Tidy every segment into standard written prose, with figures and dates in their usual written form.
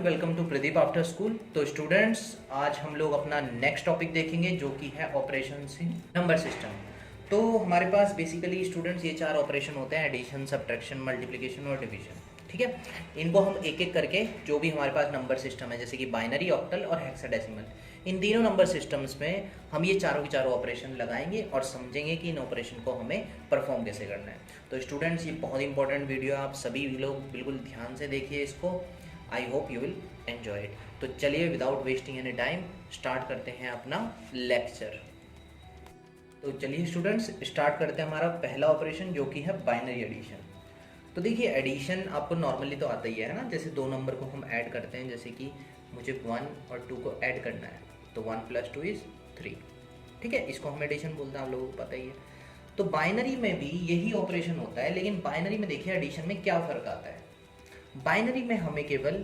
Welcome to Pradeep after school. तो students, आज हम लोग अपना नेक्स्ट टॉपिक देखेंगे जो कि है ऑपरेशंस इन नंबर सिस्टम। तो हमारे पास बेसिकली स्टूडेंट्स ये चार ऑपरेशन होते हैं: एडिशन, सब्ट्रैक्शन, मल्टीप्लिकेशन और डिवीजन। ठीक है, इनको हम एक एक करके जो भी हमारे पास नंबर सिस्टम है जैसे कि बाइनरी, ऑक्टल और हेक्साडेसिमल, इन तीनों नंबर सिस्टम्स में हम ये चारों के चारों ऑपरेशन लगाएंगे और समझेंगे कि इन ऑपरेशन को हमें परफॉर्म कैसे करना है। तो स्टूडेंट्स, ये बहुत इंपॉर्टेंट वीडियो है, आप सभी लोग बिल्कुल ध्यान से देखिए इसको। I hope you will enjoy it. तो चलिए without wasting any time start करते हैं अपना लेक्चर। तो चलिए स्टूडेंट्स, स्टार्ट करते हैं हमारा पहला ऑपरेशन जो कि है बाइनरी एडिशन। तो देखिए, एडिशन आपको नॉर्मली तो आता ही है ना, जैसे दो नंबर को हम ऐड करते हैं, जैसे कि मुझे 1 और 2 को ऐड करना है तो 1 + 2 = 3। ठीक है, इसको हम एडिशन बोलते हैं, आप लोगों को पता ही है। तो बाइनरी में भी यही ऑपरेशन होता है, लेकिन बाइनरी में देखिए एडिशन में क्या फ़र्क आता है। बाइनरी में हमें केवल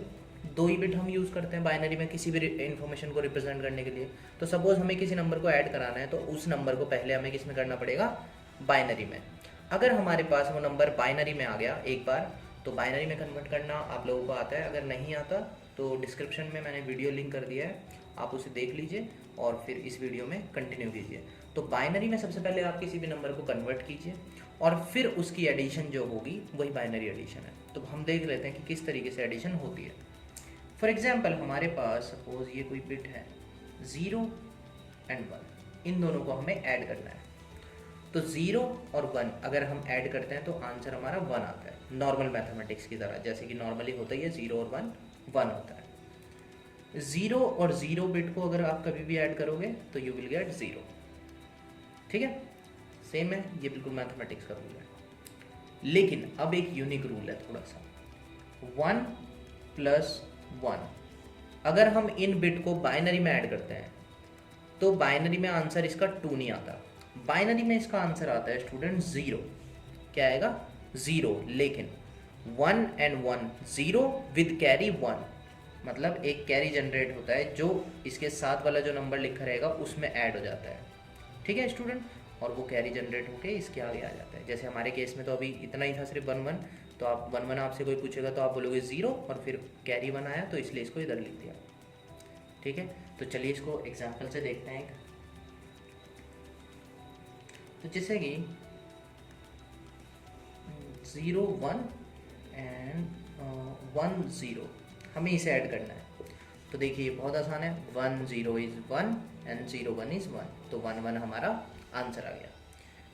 2 ही बिट हम यूज़ करते हैं बाइनरी में किसी भी इन्फॉर्मेशन को रिप्रेजेंट करने के लिए। तो सपोज हमें किसी नंबर को ऐड कराना है तो उस नंबर को पहले हमें किस में करना पड़ेगा? बाइनरी में। अगर हमारे पास वो नंबर बाइनरी में आ गया एक बार, तो बाइनरी में कन्वर्ट करना आप लोगों को आता है। अगर नहीं आता तो डिस्क्रिप्शन में मैंने वीडियो लिंक कर दिया है, आप उसे देख लीजिए और फिर इस वीडियो में कंटिन्यू कीजिए। तो बाइनरी में सबसे पहले आप किसी भी नंबर को कन्वर्ट कीजिए और फिर उसकी एडिशन जो होगी वही बाइनरी एडिशन है। तो हम देख लेते हैं कि किस तरीके से एडिशन होती है। फॉर एग्जाम्पल, हमारे पास सपोज ये कोई बिट है 0 और 1, इन दोनों को हमें ऐड करना है। तो 0 और 1 अगर हम ऐड करते हैं तो आंसर हमारा 1 आता है, नॉर्मल मैथमेटिक्स की तरह, जैसे कि नॉर्मली होता ही है 0 और 1 होता है। 0 और 0 बिट को अगर आप कभी भी ऐड करोगे तो यू विल गेट 0। ठीक है, सेम है, ये बिल्कुल मैथमेटिक्स का रूल है। लेकिन अब एक यूनिक रूल है थोड़ा सा, 1 + 1 अगर हम इन बिट को बाइनरी में ऐड करते हैं तो बाइनरी में आंसर इसका 2 नहीं आता, बाइनरी में इसका आंसर आता है स्टूडेंट 0। क्या आएगा? 0। लेकिन 1 और 1 0 विद कैरी 1, मतलब एक कैरी जनरेट होता है जो इसके साथ वाला जो नंबर लिखा रहेगा उसमें ऐड हो जाता है। ठीक है स्टूडेंट, और वो कैरी जनरेट होके इसके आगे आ जाता है। जैसे हमारे केस में तो अभी इतना ही था, सिर्फ 1 1। तो आप 1 1 आपसे कोई पूछेगा तो आप बोलोगे 0 और फिर कैरी 1 आया तो इसलिए इसको इधर लिख दिया। ठीक है, तो चलिए इसको एग्जाम्पल से देखते हैं। तो जैसे कि 0 1 और 1 0 हमें इसे ऐड करना है। तो देखिए बहुत आसान है, 1 0 = 1 और 0 1 = 1, तो 1 1 हमारा आंसर आ गया।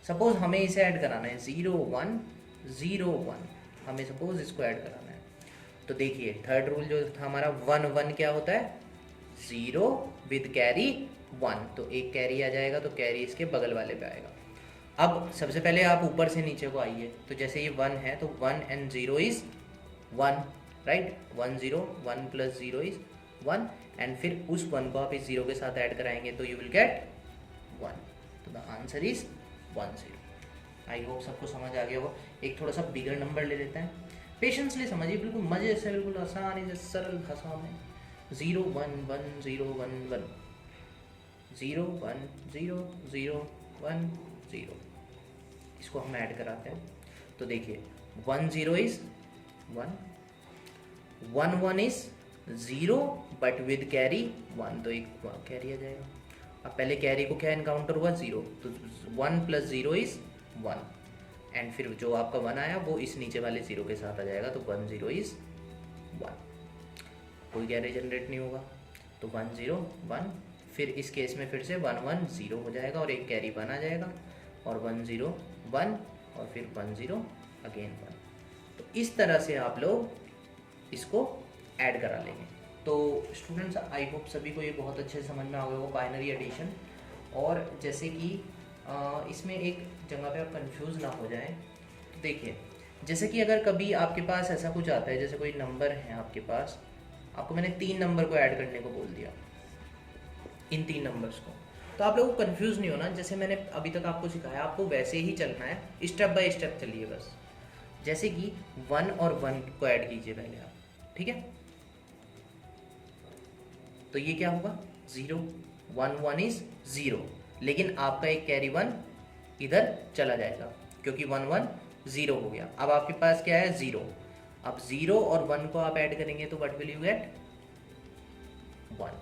सपोज हमें इसे ऐड कराना है 0 1 0 1, हमें सपोज इसको ऐड कराना है। तो देखिए थर्ड रूल जो था हमारा 1 1 क्या होता है? 0 विद कैरी 1, तो एक कैरी आ जाएगा तो कैरी इसके बगल वाले पे आएगा। अब सबसे पहले आप ऊपर से नीचे को आइए, तो जैसे ये 1 है तो 1 और 0 = 1, राइट? 1 0 1 + 0 = 1, एंड फिर उस 1 को आप इस 0 के साथ ऐड कराएंगे तो यू विल गेट 1। तो the answer is 1 0। I hope सबको समझ आ गया होगा। एक थोड़ा सा बिगर नंबर ले लेते हैं, पेशेंसली समझिए, बिल्कुल मजे से, बिल्कुल आसानी से, सरल भाषा में। 0 1 1 0 1 1 0 1 0 0 1 0, इसको हम ऐड कराते हैं। तो देखिए 1 0 = 1, 1 1 = 0 बट विद कैरी 1, तो एक कैरी आ जाएगा। अब पहले कैरी को क्या इनकाउंटर हुआ? 0, तो 1 + 0 = 1, एंड फिर जो आपका 1 आया वो इस नीचे वाले 0 के साथ आ जाएगा, तो 1 0 = 1, कोई कैरी जनरेट नहीं होगा। तो 1 0 1, फिर इस केस में फिर से 1 1 0 हो जाएगा और एक कैरी 1 आ जाएगा, और 1 0 1 और फिर 1 0 अगेन 1। तो इस तरह से आप लोग इसको ऐड करा लेंगे। तो स्टूडेंट्स, आई होप सभी को ये बहुत अच्छे से समझ में आ गया वो बाइनरी एडिशन। और जैसे कि इसमें एक जगह पे आप कंफ्यूज ना हो जाएं, तो देखिए जैसे कि अगर कभी आपके पास ऐसा कुछ आता है, जैसे कोई नंबर है आपके पास, आपको मैंने 3 नंबर को ऐड करने को बोल दिया, इन 3 नंबर्स को, तो आप लोगों को कंफ्यूज नहीं होना। जैसे मैंने अभी तक आपको सिखाया, आपको वैसे ही चलना है, स्टेप बाय स्टेप चलिए बस। जैसे कि 1 और 1 को ऐड कीजिए पहले आप, ठीक है? तो ये क्या होगा? 0 1 1 = 0, लेकिन आपका एक कैरी 1 इधर चला जाएगा क्योंकि 1 1 0 हो गया। अब आपके पास क्या है? 0। अब 0 और 1 को आप ऐड करेंगे तो what will you get? 1,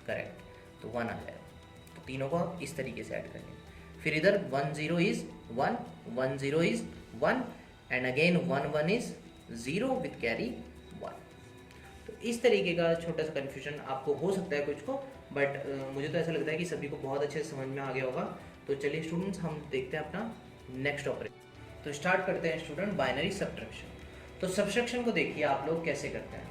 correct, तो 1 आ जाएगा। तो तीनों को आप इस तरीके से ऐड करेंगे। फिर इधर 1 0 is 1, 1 0 is 1 and again 1 1 is 0 with carry 1। तो इस तरीके का छोटा सा कन्फ्यूजन आपको हो सकता है कुछ को, बट मुझे तो ऐसा लगता है कि सभी को बहुत अच्छे से समझ में आ गया होगा। तो चलिए स्टूडेंट्स, हम देखते हैं अपना नेक्स्ट ऑपरेशन। तो स्टार्ट करते हैं स्टूडेंट बाइनरी सब्ट्रैक्शन। तो सब्ट्रैक्शन को देखिए आप लोग कैसे करते हैं।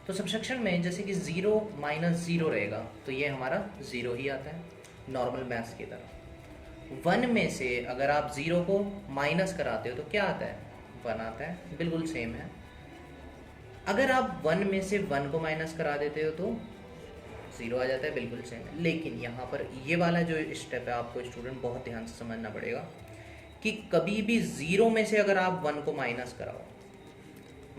तो सब्ट्रैक्शन में जैसे कि 0 - 0 रहेगा तो ये हमारा 0 ही आता है, नॉर्मल मैथ्स की तरह। 1 में से अगर आप 0 को माइनस कराते हो तो क्या आता है, 1 आता है, बिल्कुल सेम है। अगर आप 1 में से 1 को माइनस करा देते हो तो 0 आ जाता है, बिल्कुल सेम है। लेकिन यहाँ पर ये वाला जो स्टेप है आपको स्टूडेंट बहुत ध्यान से समझना पड़ेगा कि कभी भी 0 में से अगर आप 1 को माइनस कराओ,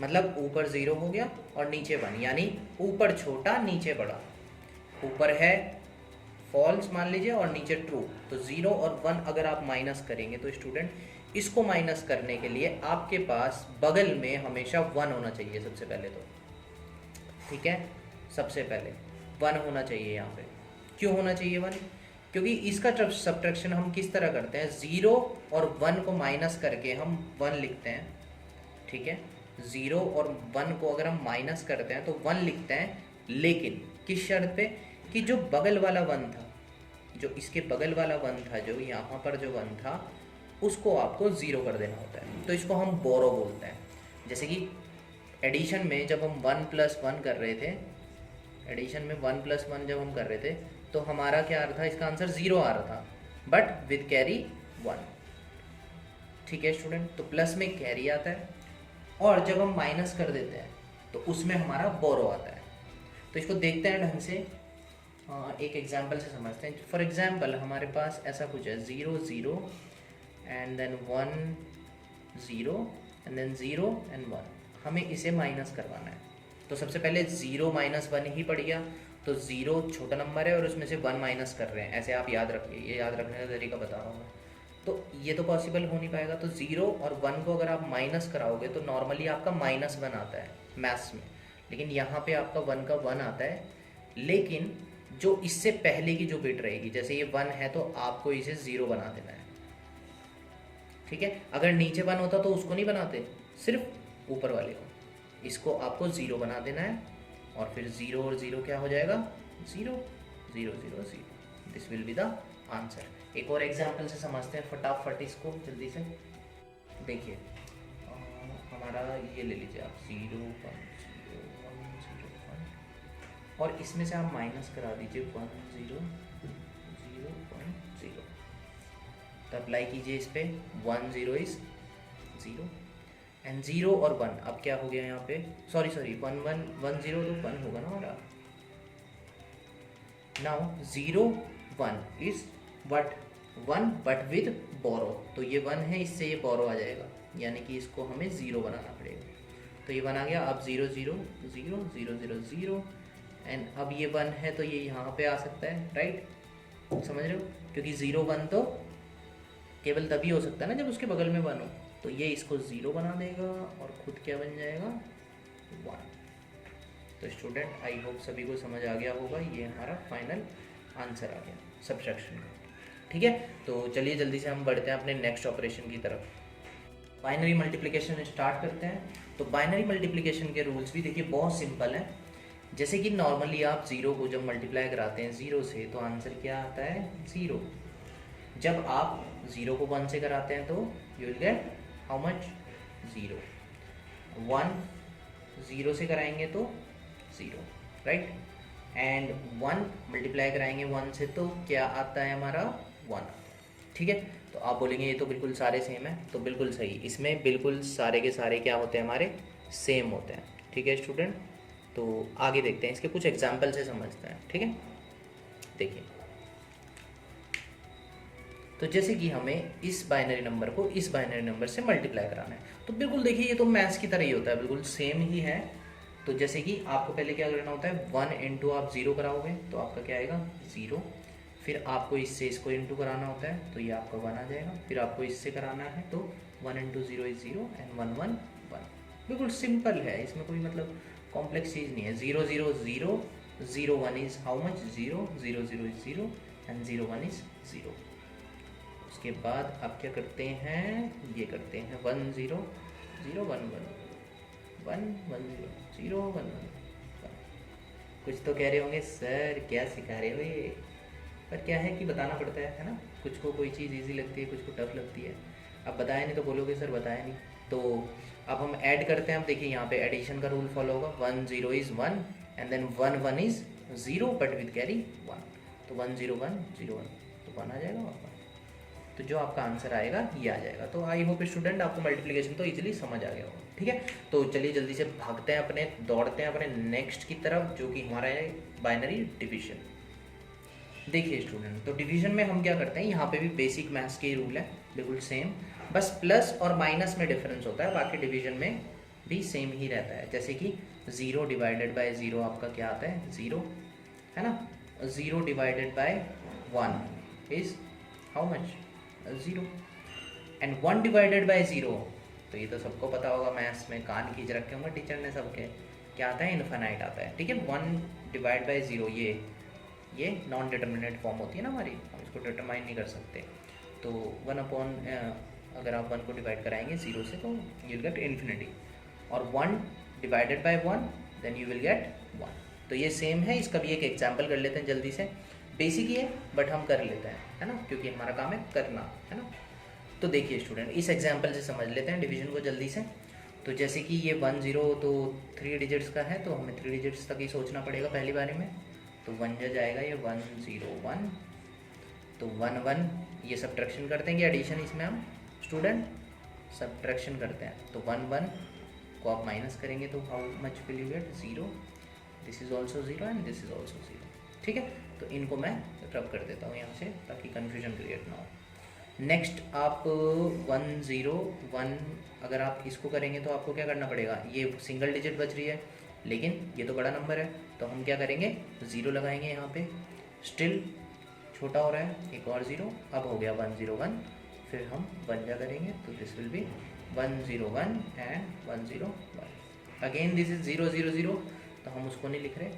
मतलब ऊपर 0 हो गया और नीचे 1, यानी ऊपर छोटा नीचे बड़ा, ऊपर है फॉल्स मान लीजिए और नीचे ट्रू, तो 0 और 1 अगर आप माइनस करेंगे तो स्टूडेंट इसको माइनस करने के लिए आपके पास बगल में हमेशा 1 होना चाहिए सबसे पहले तो, ठीक है, सबसे पहले 1 होना चाहिए यहाँ पे। क्यों होना चाहिए 1? क्योंकि इसका सब्ट्रैक्शन हम किस तरह करते हैं, 0 और 1 को माइनस करके हम 1 लिखते हैं, ठीक है। 0 और 1 को अगर हम माइनस करते हैं तो 1 लिखते हैं, लेकिन किस शर्त पे कि जो बगल वाला 1 था, जो इसके बगल वाला 1 था, जो यहाँ पर जो 1 था उसको आपको 0 कर देना होता है। तो इसको हम बोरो बोलते हैं। जैसे कि एडिशन में जब हम 1 + 1 कर रहे थे, एडिशन में 1 + 1 जब हम कर रहे थे तो हमारा क्या आ रहा था, इसका आंसर 0 आ रहा था, बट विद कैरी 1, ठीक है स्टूडेंट। तो प्लस में कैरी आता है और जब हम माइनस कर देते हैं तो उसमें हमारा बोरो आता है। तो इसको देखते हैं ढंग से, एक एग्जाम्पल से समझते हैं। फॉर एग्जाम्पल हमारे पास ऐसा कुछ है, 0 0 and then 1 0 and then 0 and 1, हमें इसे माइनस करवाना है। तो सबसे पहले 0 - 1 ही पड़ गया, तो 0 छोटा नंबर है और उसमें से 1 माइनस कर रहे हैं, ऐसे आप याद रखिए, ये याद रखने का तरीका बता रहा हूँ मैं। तो ये तो पॉसिबल हो नहीं पाएगा। तो 0 और 1 को अगर आप माइनस कराओगे तो नॉर्मली आपका -1 आता है मैथ्स में, लेकिन यहाँ पे आपका 1 का 1 आता है। लेकिन जो इससे पहले की जो बिट रहेगी, जैसे ये 1 है तो आपको इसे 0 बना देना है, ठीक है। अगर नीचे 1 होता तो उसको नहीं बनाते, सिर्फ ऊपर वाले को, इसको आपको 0 बना देना है और फिर 0 और 0 क्या हो जाएगा, 0 0 0 0। This will be the answer. एक और एग्जाम्पल से समझते हैं फटाफट इसको जल्दी से। देखिए हमारा ये ले लीजिए आप, 0 1 0 1 0 1 और इसमें से आप माइनस करा दीजिए 1 0 0 1 0। तो अप्लाई कीजिए इस पर, 1 0 इज 0 एंड 0 और 1 अब क्या हो गया यहाँ पे, सॉरी 1 1 1 0 तो 1 होगा ना हमारा। Now 0 1 is what 1 but with borrow, तो ये 1 है, इससे ये बोरो आ जाएगा, यानी कि इसको हमें 0 बनाना पड़ेगा। तो ये 1 आ गया। अब 0 0 0 0 0 0 एंड अब ये 1 है तो ये यहाँ पे आ सकता है, राइट, समझ रहे हो, क्योंकि 0 1 तो केवल तभी हो सकता है ना जब उसके बगल में 1 हो। तो ये इसको 0 बना देगा और खुद क्या बन जाएगा, 1। तो स्टूडेंट आई होप सभी को समझ आ गया होगा, ये हमारा फाइनल आंसर आ गया सब्ट्रैक्शन का, ठीक है। तो चलिए जल्दी से हम बढ़ते हैं अपने नेक्स्ट ऑपरेशन की तरफ। बाइनरी मल्टीप्लिकेशन स्टार्ट करते हैं। तो बाइनरी मल्टीप्लिकेशन के रूल्स भी देखिए बहुत सिंपल हैं। जैसे कि नॉर्मली आप 0 को जब मल्टीप्लाई कराते हैं 0 से तो आंसर क्या आता है, 0। जब आप 0 को 1 से कराते हैं तो you will gate how much, 0। 1 0 से कराएंगे तो 0, राइट, एंड 1 मल्टीप्लाई कराएंगे 1 से तो क्या आता है हमारा, 1, ठीक है। तो आप बोलेंगे ये तो बिल्कुल सारे सेम है, तो बिल्कुल सही, इसमें बिल्कुल सारे के सारे क्या होते हैं, हमारे सेम होते हैं, ठीक है स्टूडेंट। तो आगे देखते हैं, इसके कुछ एग्जाम्पल से समझते हैं, ठीक है। देखिए, तो जैसे कि हमें इस बाइनरी नंबर को इस बाइनरी नंबर से मल्टीप्लाई कराना है, तो बिल्कुल देखिए ये तो मैथ्स की तरह ही होता है, बिल्कुल सेम ही है। तो जैसे कि आपको पहले क्या करना होता है, 1 इंटू आप 0 कराओगे तो आपका क्या आएगा, 0। फिर आपको इससे इसको इंटू कराना होता है तो ये आपका 1 आ जाएगा। फिर आपको इससे कराना है तो 1 इंटू 0 इज 0 एंड 1 1 1। बिल्कुल सिंपल है, इसमें कोई मतलब कॉम्प्लेक्स चीज़ नहीं है। 0 0 0 0 1 is how much? 0 0 0 is 0 and 0 1 is 0. उसके बाद आप क्या करते हैं, ये करते हैं 1 0 0 1 1 1 1 0 0 1 1 1. कुछ तो कह रहे होंगे सर क्या सिखा रहे हो ये, पर क्या है कि बताना पड़ता है ना. कुछ को कोई चीज़ इजी लगती है, कुछ को टफ लगती है. अब बताया नहीं तो बोलोगे सर बताया नहीं. तो अब हम ऐड करते हैं. अब देखिए यहाँ पे एडिशन का रूल फॉलो होगा. 1 0 is 1 and then 1 1 is 0 but with carry 1. तो 1 0 1 0 1 तो 1 आ जाएगा और 1. तो जो आपका आंसर आएगा ये आ जाएगा. तो आई होप स्टूडेंट आपको मल्टीप्लिकेशन तो इजीली समझ आ गया होगा. ठीक है, तो चलिए जल्दी से भागते हैं अपने, दौड़ते हैं अपने नेक्स्ट की तरफ जो कि हमारा है बाइनरी डिवीजन. देखिए स्टूडेंट, तो डिवीजन में हम क्या करते हैं, यहाँ पे भी बेसिक मैथ्स के रूल है बिल्कुल सेम, बस प्लस और माइनस में डिफरेंस होता है. बाकी डिवीजन में भी सेम ही रहता है. जैसे कि 0 डिवाइडेड बाय 0 आपका क्या आता है 0 है ना. 0 divided by 1 is how much 0 and 1 divided bye 0, तो ये तो सबको पता होगा, मैथ्स में कान खींच रखे होंगे टीचर ने सबके, क्या आता है इनफाइनाइट आता है. ठीक है, 1 डिवाइड बाय 0 ये नॉन डिटर्मिनेट फॉर्म होती है ना हमारी, हम इसको डिटरमाइन नहीं कर सकते. तो 1 अपॉन अगर आप 1 को डिवाइड कराएंगे 0 से तो यू विल गेट इन्फिनिटी, और 1 divided by 1 then you will get 1. तो ये सेम है. इसका भी एक एग्जांपल कर लेते हैं जल्दी से. बेसिक ही है बट हम कर लेते हैं है ना, क्योंकि हमारा काम है करना है ना. तो देखिए स्टूडेंट, इस एग्जांपल से समझ लेते हैं डिवीजन को जल्दी से. तो जैसे कि ये 1 0 तो 3 डिजिट्स का है, तो हमें 3 डिजिट्स तक ही सोचना पड़ेगा पहली बारे में. तो 1 जा जाएगा ये 1 0 1, तो 1 1 ये सब्ट्रैक्शन करते हैं कि एडिशन, इसमें हम स्टूडेंट सब्ट्रैक्शन करते हैं. तो 1 1 को आप माइनस करेंगे तो how much will you get 0. This is also 0 and this is also 0. ठीक है, तो इनको मैं रब कर देता हूँ यहाँ से ताकि कन्फ्यूजन क्रिएट ना हो. नेक्स्ट आप 1 0 1 अगर आप इसको करेंगे तो आपको क्या करना पड़ेगा, ये सिंगल डिजिट बच रही है लेकिन ये तो बड़ा नंबर है, तो हम क्या करेंगे 0 लगाएंगे यहाँ पे. स्टिल छोटा हो रहा है, एक और 0, अब हो गया 1 0 1, फिर हम 1 जा करेंगे तो this will be 1 0 1 and 1 0 1. Again this is 0 0 0, तो हम उसको नहीं लिख रहे,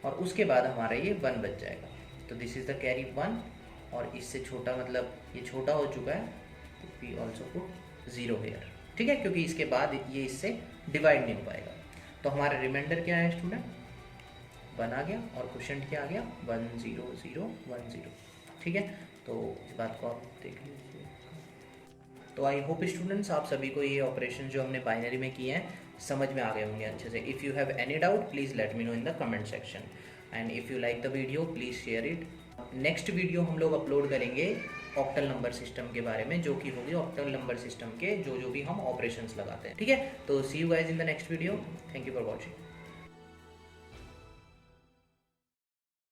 और उसके बाद हमारा ये 1 बच जाएगा. तो दिस इज़ द कैरी 1, और इससे छोटा मतलब ये छोटा हो चुका है, तो वी ऑल्सो पुट 0 हेयर. ठीक है, क्योंकि इसके बाद ये इससे डिवाइड नहीं हो पाएगा. तो हमारा रिमाइंडर क्या है स्टूडेंट 1 आ गया, और क्वेश्चन क्या आ गया 1 0 0 1 0. ठीक है, तो इस बात को आप देख लीजिए. तो आई होप स्टूडेंट्स आप सभी को ये ऑपरेशन जो हमने बाइनरी में किए हैं समझ में आ गए होंगे अच्छे से. If you have any doubt please let me know in the comment section, and if you like the video please share it. Next video हम लोग अपलोड करेंगे ऑक्टल नंबर सिस्टम के बारे में, जो कि होगी ऑक्टल नंबर सिस्टम के जो भी हम ऑपरेशंस लगाते हैं. ठीक है, तो see you guys in the next video. Thank you for watching.